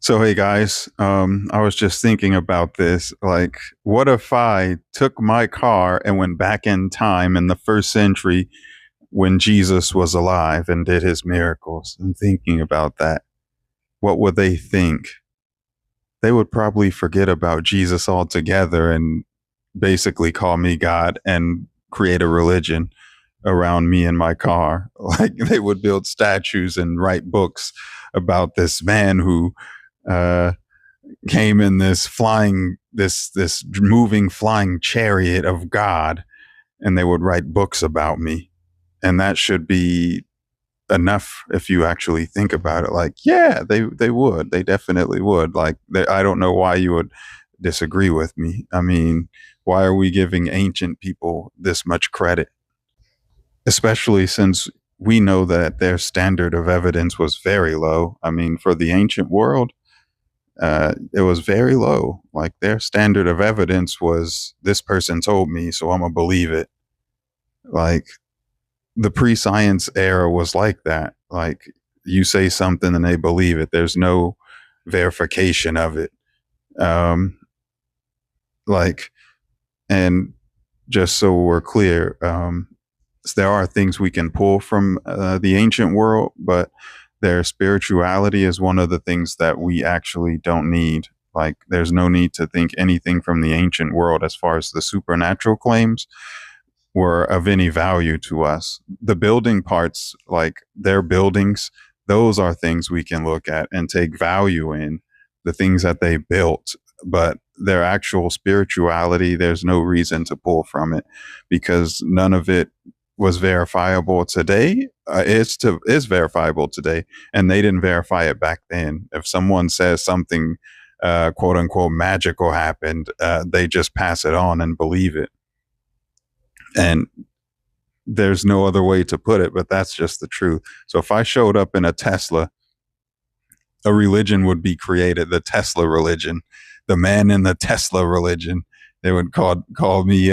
So, hey guys, I was just thinking about this. Like, what if I took my car and went back in time in the first century when Jesus was alive and did his miracles? I'm thinking about that. What would they think? They would probably forget about Jesus altogether and basically call me God and create a religion around me and my car. Like, they would build statues and write books about this man who, uh, came in this moving flying chariot of God, and they would write books about me. And that should be enough if you actually think about it. Like, yeah, they definitely would. Like, I don't know why you would disagree with me. I mean, why are we giving ancient people this much credit, especially since we know that their standard of evidence was very low? I mean, for the ancient world, it was very low. Like, their standard of evidence was, this person told me, so I'm gonna believe it. Like, the pre-science era was like that. Like, you say something and they believe it. There's no verification of it. Um, like, and just so we're clear, there are things we can pull from the ancient world, but their spirituality is one of the things that we actually don't need. Like, there's no need to think anything from the ancient world as far as the supernatural claims were of any value to us. The building parts, like their buildings, those are things we can look at and take value in, the things that they built. But their actual spirituality, there's no reason to pull from it because none of it was verifiable today. Is verifiable today, and they didn't verify it back then. If someone says something, quote unquote, magical happened, they just pass it on and believe it. And there's no other way to put it, but that's just the truth. So if I showed up in a Tesla, a religion would be created, the Tesla religion, the man in the Tesla religion. They would call me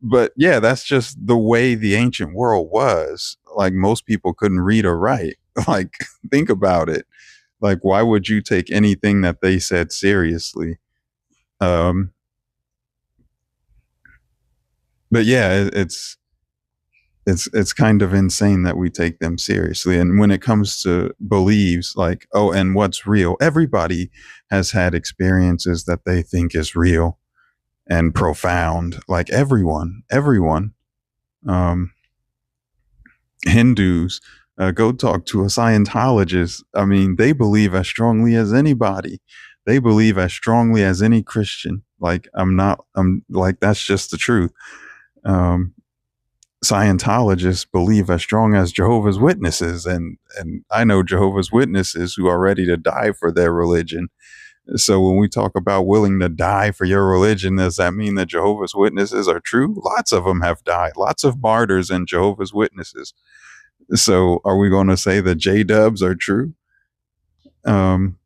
but yeah, that's just the way the ancient world was. Like, most people couldn't read or write. Like, think about it. Like, why would you take anything that they said seriously? Um, but yeah, it's kind of insane that we take them seriously. And when it comes to beliefs, like, oh, and what's real, everybody has had experiences that they think is real and profound. Like, everyone. Um, Hindus, go talk to a Scientologist. I mean, they believe as strongly as anybody. They believe as strongly as any Christian. Like, I'm like, that's just the truth. Um, Scientologists believe as strong as Jehovah's Witnesses, and I know Jehovah's Witnesses who are ready to die for their religion. So when we talk about willing to die for your religion, does that mean that Jehovah's Witnesses are true? Lots of them have died. Lots of martyrs in Jehovah's Witnesses. So are we going to say that J-dubs are true? Um,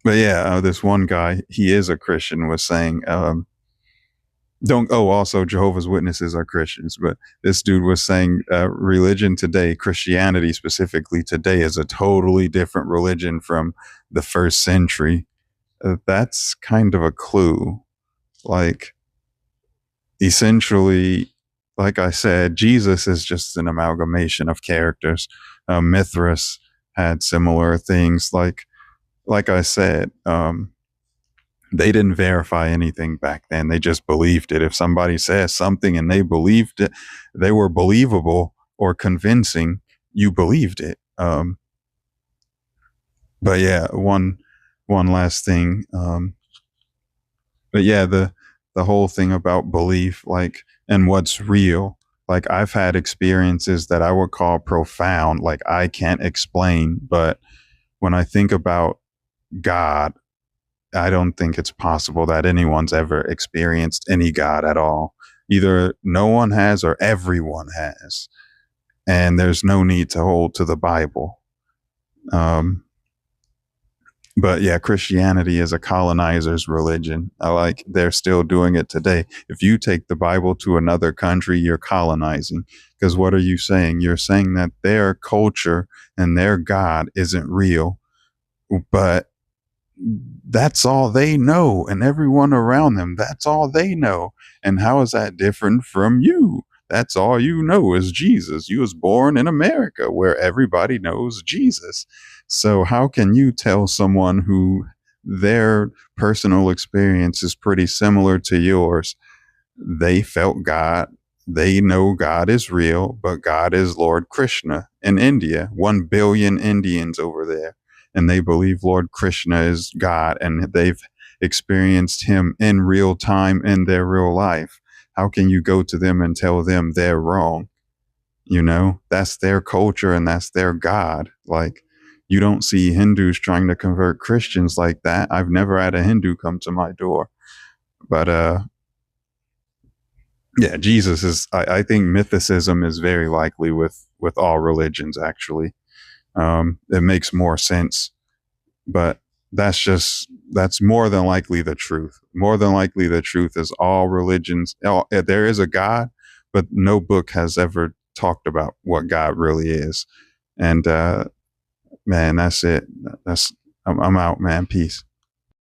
but yeah, this one guy, he is a Christian, was saying, don't, oh, also Jehovah's Witnesses are Christians, but this dude was saying, religion today, Christianity specifically today, is a totally different religion from the first century. That's kind of a clue. Like, essentially, like I said, Jesus is just an amalgamation of characters. Mithras had similar things. Like I said, they didn't verify anything back then. They just believed it. If somebody says something and they believed it, they were believable or convincing, you believed it. But yeah, one last thing. But yeah, the whole thing about belief, like, and what's real. Like, I've had experiences that I would call profound, like I can't explain. But when I think about God, I don't think it's possible that anyone's ever experienced any God at all. Either no one has or everyone has. And there's no need to hold to the Bible. But yeah, Christianity is a colonizer's religion. They're still doing it today. If you take the Bible to another country, you're colonizing. Because what are you saying? You're saying that their culture and their God isn't real. but that's all they know, and everyone around them, that's all they know. And how is that different from you? That's all you know is Jesus. You was born in America where everybody knows Jesus. So how can you tell someone who their personal experience is pretty similar to yours? They felt God. They know God is real, but God is Lord Krishna in India, 1 billion Indians over there. And they believe Lord Krishna is God, and they've experienced him in real time in their real life. How can you go to them and tell them they're wrong? You know, that's their culture and that's their God. Like, you don't see Hindus trying to convert Christians like that. I've never had a Hindu come to my door. But yeah, Jesus is. I think mythicism is very likely with all religions. Actually, it makes more sense, but that's more than likely the truth. More than likely, the truth is all religions. There is a God, but no book has ever talked about what God really is. And man, that's it. I'm out, man. Peace.